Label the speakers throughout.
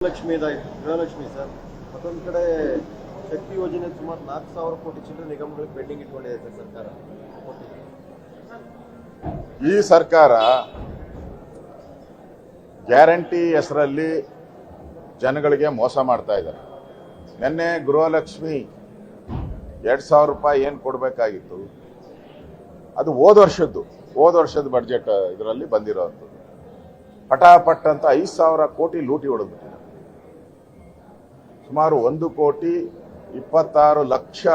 Speaker 1: Gruhalakshmi Gruhalakshmi sir ಮತ್ತೊಂದು ಕಡೆ ಶಕ್ತಿ ಯೋಜನೆ ಸುಮಾರು 4,000 ಕೋಟಿ ಚಿಲ್ಲರೆ ನಿಗಮಗಳಿಗೆ ಪೆಂಡಿಂಗ್ ಇಟ್ಕೊಂಡಿದೆ ಸರ್ ಸರ್ಕಾರ.
Speaker 2: ಈ ಸರ್ಕಾರ ಗ್ಯಾರಂಟಿ ಹೆಸರಲ್ಲಿ ಜನಗಳಿಗೆ ಮೋಸ ಮಾಡ್ತಾ ಇದ್ದಾರೆ. ನಿನ್ನೆ ಗೃಹಲಕ್ಷ್ಮಿ 2,000 ರೂಪಾಯಿ ಏನು ಕೊಡಬೇಕಾಗಿತ್ತು ಅದು ಹೋದ ವರ್ಷದ ಬಡ್ಜೆಟ್ ಇದರಲ್ಲಿ ಬಂದಿರೋದು. ಪಟಾಪಟ್ ಅಂತ 5,000 ಕೋಟಿ ಲೂಟಿ ಹೊಡೆದ್ಬಿಟ್ಟಿದೆ. ಸುಮಾರು 1,26,00,000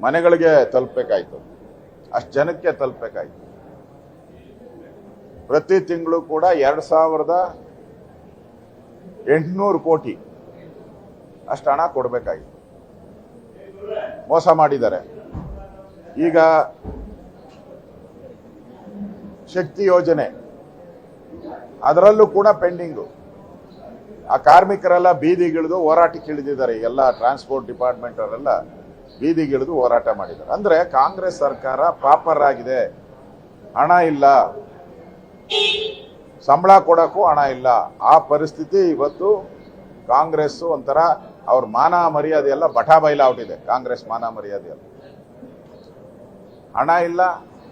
Speaker 2: ಮನೆಗಳಿಗೆ ತಲುಪಬೇಕಾಯ್ತು, ಅಷ್ಟು ಜನಕ್ಕೆ ತಲುಪಬೇಕಾಯ್ತು. ಪ್ರತಿ ತಿಂಗಳು ಕೂಡ 2,800 ಕೋಟಿ ಅಷ್ಟು ಹಣ ಕೊಡಬೇಕಾಗಿತ್ತು. ಮೋಸ ಮಾಡಿದ್ದಾರೆ. ಈಗ ಶಕ್ತಿ ಯೋಜನೆ ಅದರಲ್ಲೂ ಕೂಡ ಪೆಂಡಿಂಗು. ಆ ಕಾರ್ಮಿಕರೆಲ್ಲ ಬೀದಿಗಿಳಿದು ಹೋರಾಟಕ್ಕೆ ಇಳಿದಿದ್ದಾರೆ. ಎಲ್ಲ ಟ್ರಾನ್ಸ್ಪೋರ್ಟ್ ಡಿಪಾರ್ಟ್ಮೆಂಟ್ ಅವರೆಲ್ಲ ಬೀದಿಗಿಳಿದು ಹೋರಾಟ ಮಾಡಿದ್ದಾರೆ. ಅಂದ್ರೆ ಕಾಂಗ್ರೆಸ್ ಸರ್ಕಾರ ಪಾಪರ್ ಆಗಿದೆ, ಹಣ ಇಲ್ಲ, ಸಂಬಳ ಕೊಡಕ್ಕೂ ಹಣ ಇಲ್ಲ. ಆ ಪರಿಸ್ಥಿತಿ ಇವತ್ತು ಕಾಂಗ್ರೆಸ್ ಒಂಥರ ಅವ್ರ ಮಾನ ಮರ್ಯಾದೆ ಎಲ್ಲ ಬಟಾಬೈಲಾಗ್ಬಿಟ್ಟಿದೆ. ಕಾಂಗ್ರೆಸ್ ಮಾನ ಮರ್ಯಾದೆ ಎಲ್ಲ ಹಣ ಇಲ್ಲ.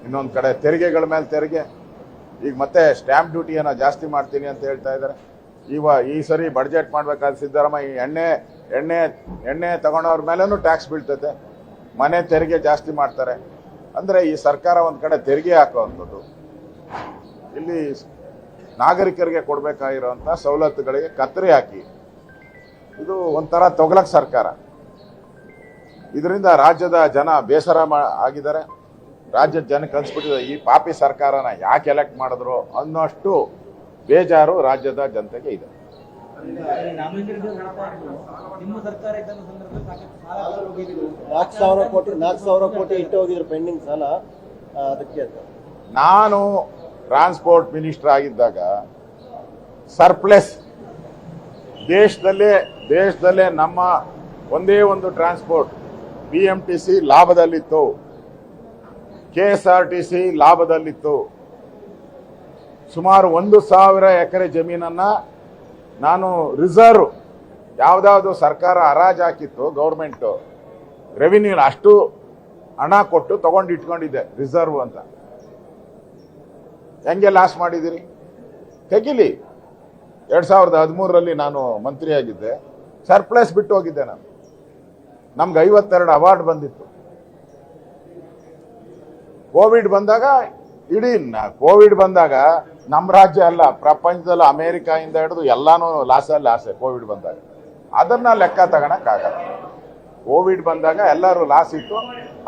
Speaker 2: ಇನ್ನೊಂದು ಕಡೆ ತೆರಿಗೆಗಳ ಮೇಲೆ ತೆರಿಗೆ. ಈಗ ಮತ್ತೆ ಸ್ಟ್ಯಾಂಪ್ ಡ್ಯೂಟಿಯನ್ನು ಜಾಸ್ತಿ ಮಾಡ್ತೀನಿ ಅಂತ ಹೇಳ್ತಾ ಇದ್ದಾರೆ. ಈ ಸರಿ ಬಡ್ಜೆಟ್ ಮಾಡ್ಬೇಕಾದ್ರೆ ಸಿದ್ದರಾಮಯ್ಯ ಎಣ್ಣೆ ತಗೊಂಡವ್ರ ಮೇಲೂ ಟ್ಯಾಕ್ಸ್ ಬೀಳ್ತದೆ, ಮನೆ ತೆರಿಗೆ ಜಾಸ್ತಿ ಮಾಡ್ತಾರೆ. ಅಂದರೆ ಈ ಸರ್ಕಾರ ಒಂದು ಕಡೆ ತೆರಿಗೆ ಹಾಕುವಂಥದ್ದು, ಇಲ್ಲಿ ನಾಗರಿಕರಿಗೆ ಕೊಡಬೇಕಾಗಿರೋಂಥ ಸವಲತ್ತುಗಳಿಗೆ ಕತ್ತರಿ ಹಾಕಿ ಇದು ಒಂಥರ ತೊಗಲಕ್ ಸರ್ಕಾರ. ಇದರಿಂದ ರಾಜ್ಯದ ಜನ ಬೇಸರ ಆಗಿದ್ದಾರೆ. ರಾಜ್ಯದ ಜನಕ್ಕೆ ಅನ್ಸ್ಬಿಟ್ಟಿದೆ ಈ ಪಾಪಿ ಸರ್ಕಾರನ ಯಾಕೆ ಎಲೆಕ್ಟ್ ಮಾಡಿದ್ರು ಅನ್ನೋಷ್ಟು ಬೇಜಾರು ರಾಜ್ಯದ ಜನತೆಗೆ ಇದೆ.
Speaker 1: 4,000 ಕೋಟಿ ಇಟ್ಟು ಹೋಗಿದ್ರು ಪೆಂಡಿಂಗ್ ಸಾಲ. ಅದಕ್ಕೆ
Speaker 2: ನಾನು ಟ್ರಾನ್ಸ್ಪೋರ್ಟ್ ಮಿನಿಸ್ಟರ್ ಆಗಿದ್ದಾಗ ಸರ್ಪ್ಲೆಸ್ ದೇಶದಲ್ಲೇ ನಮ್ಮ ಒಂದೇ ಒಂದು ಟ್ರಾನ್ಸ್ಪೋರ್ಟ್ BMTC ಲಾಭದಲ್ಲಿತ್ತು, KSRTC ಲಾಭದಲ್ಲಿತ್ತು. ಸುಮಾರು 1,000 ಎಕರೆ ಜಮೀನನ್ನ ನಾನು ರಿಸರ್ವ್ ಯಾವ್ದಾದ್ರು ಸರ್ಕಾರ ಹರಾಜು ಹಾಕಿತ್ತು, ಗೌರ್ಮೆಂಟ್ ರೆವಿನ್ಯೂ ಅಷ್ಟು ಹಣ ಕೊಟ್ಟು ತಗೊಂಡು ಇಟ್ಕೊಂಡಿದ್ದೆ ರಿಸರ್ವ್ ಅಂತ. ಹೆಂಗೆ ಲಾಸ್ ಮಾಡಿದಿರಿ? ತೆಗಿಲಿ. 2013ರಲ್ಲಿ ನಾನು ಮಂತ್ರಿಯಾಗಿದ್ದೆ, ಸರ್ಪ್ಲಸ್ ಬಿಟ್ಟು ಹೋಗಿದ್ದೆ ನಾನು. ನಮ್ಗೆ 52 ಅವಾರ್ಡ್ ಬಂದಿತ್ತು. ಕೋವಿಡ್ ಬಂದಾಗ ನಮ್ಮ ರಾಜ್ಯ ಅಲ್ಲ, ಪ್ರಪಂಚದಲ್ಲಿ ಅಮೆರಿಕಾಯಿಂದ ಹಿಡಿದು ಎಲ್ಲಾನು ಲಾಸೇ. ಕೋವಿಡ್ ಬಂದಾಗ ಅದನ್ನ ಲೆಕ್ಕ ತಗೊಳಕ್ಕಾಗಲ್ಲ. ಕೋವಿಡ್ ಬಂದಾಗ ಎಲ್ಲರೂ ಲಾಸ್ ಇತ್ತು,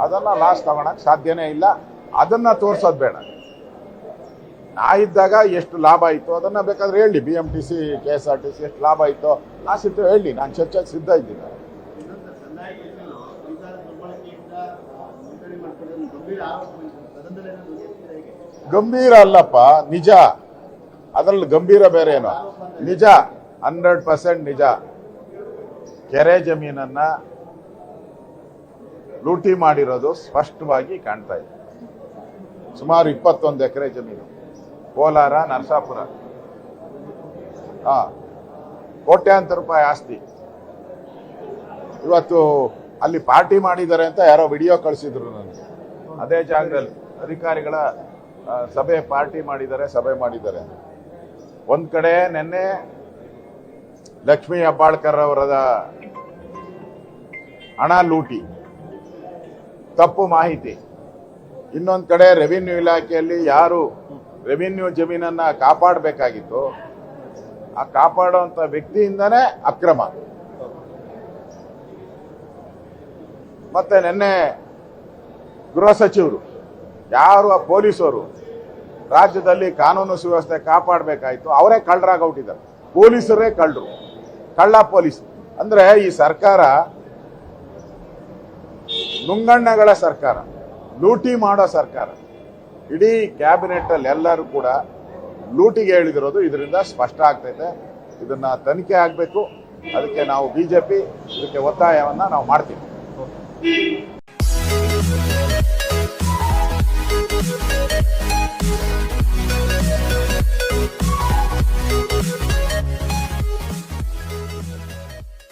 Speaker 2: ಅದನ್ನ ಲಾಸ್ ತಗೊಳಕ್ ಸಾಧ್ಯನೇ ಇಲ್ಲ. ಅದನ್ನ ತೋರ್ಸೋದು ಬೇಡ. ನಾ ಇದ್ದಾಗ ಎಷ್ಟು ಲಾಭ ಆಯಿತು ಅದನ್ನ ಬೇಕಾದ್ರೆ ಹೇಳಿ. BMTC KSRTC ಎಷ್ಟು ಲಾಭ ಆಯಿತು, ಲಾಸ್ ಇತ್ತು ಹೇಳಿ. ನಾನು ಚರ್ಚೆಗೆ ಸಿದ್ಧ ಇದ್ದೀನಿ. ಗಂಭೀರ ಅಲ್ಲಪ್ಪ, ನಿಜ. ಅದರಲ್ಲಿ ಗಂಭೀರ ಬೇರೆ ಏನೋ. ನಿಜ, 100% ನಿಜ. ಕೆರೆ ಜಮೀನನ್ನ ಲೂಟಿ ಮಾಡಿರೋದು ಸ್ಪಷ್ಟವಾಗಿ ಕಾಣ್ತಾ ಇದೆ. ಸುಮಾರು 21 ಎಕರೆ ಜಮೀನು, ಕೋಲಾರ, ನರಸಾಪುರ. ಕೋಟ್ಯಾಂತರ ರೂಪಾಯಿ ಆಸ್ತಿ. ಇವತ್ತು ಅಲ್ಲಿ ಪಾರ್ಟಿ ಮಾಡಿದ್ದಾರೆ ಅಂತ ಯಾರೋ ವಿಡಿಯೋ ಕಳಿಸಿದ್ರು ನನಗೆ. ಅದೇ ಜಾಗದಲ್ಲಿ ಅಧಿಕಾರಿಗಳ ಪಾರ್ಟಿ ಮಾಡಿದ್ದಾರೆ, ಸಭೆ ಮಾಡಿದ್ದಾರೆ. ಒಂದ್ ಕಡೆ ನಿನ್ನೆ ಲಕ್ಷ್ಮೀ ಹೆಬ್ಬಾಳ್ಕರ್ ಅವರದ ಹಣ ಲೂಟಿ, ತಪ್ಪು ಮಾಹಿತಿ. ಇನ್ನೊಂದ್ ಕಡೆ ರೆವಿನ್ಯೂ ಇಲಾಖೆಯಲ್ಲಿ ಯಾರು ರೆವಿನ್ಯೂ ಜಮೀನನ್ನ ಕಾಪಾಡಬೇಕಾಗಿತ್ತು ಆ ಕಾಪಾಡುವಂತ ವ್ಯಕ್ತಿಯಿಂದನೇ ಅಕ್ರಮ. ಮತ್ತೆ ನಿನ್ನೆ ಗೃಹ ಸಚಿವರು ಯಾರು ಆ ಪೊಲೀಸರು ರಾಜ್ಯದಲ್ಲಿ ಕಾನೂನು ಸುವ್ಯವಸ್ಥೆ ಕಾಪಾಡಬೇಕಾಯ್ತು, ಅವರೇ ಕಳ್ಳರಾಗ್ಬಿಟ್ಟಿದ್ದಾರೆ. ಪೊಲೀಸರೇ ಕಳ್ಳರು, ಕಳ್ಳ ಪೊಲೀಸ್. ಅಂದ್ರೆ ಈ ಸರ್ಕಾರ ನುಂಗಣ್ಣಗಳ ಸರ್ಕಾರ, ಲೂಟಿ ಮಾಡೋ ಸರ್ಕಾರ. ಇಡೀ ಕ್ಯಾಬಿನೆಟ್ ಅಲ್ಲಿ ಎಲ್ಲರೂ ಕೂಡ ಲೂಟಿಗೆ ಹೇಳಿದಿರೋದು ಇದರಿಂದ ಸ್ಪಷ್ಟ ಆಗ್ತೈತೆ. ಇದನ್ನ ತನಿಖೆ ಆಗಬೇಕು. ಅದಕ್ಕೆ ನಾವು BJP ಇದಕ್ಕೆ ಒತ್ತಾಯವನ್ನ ನಾವು ಮಾಡ್ತೀವಿ.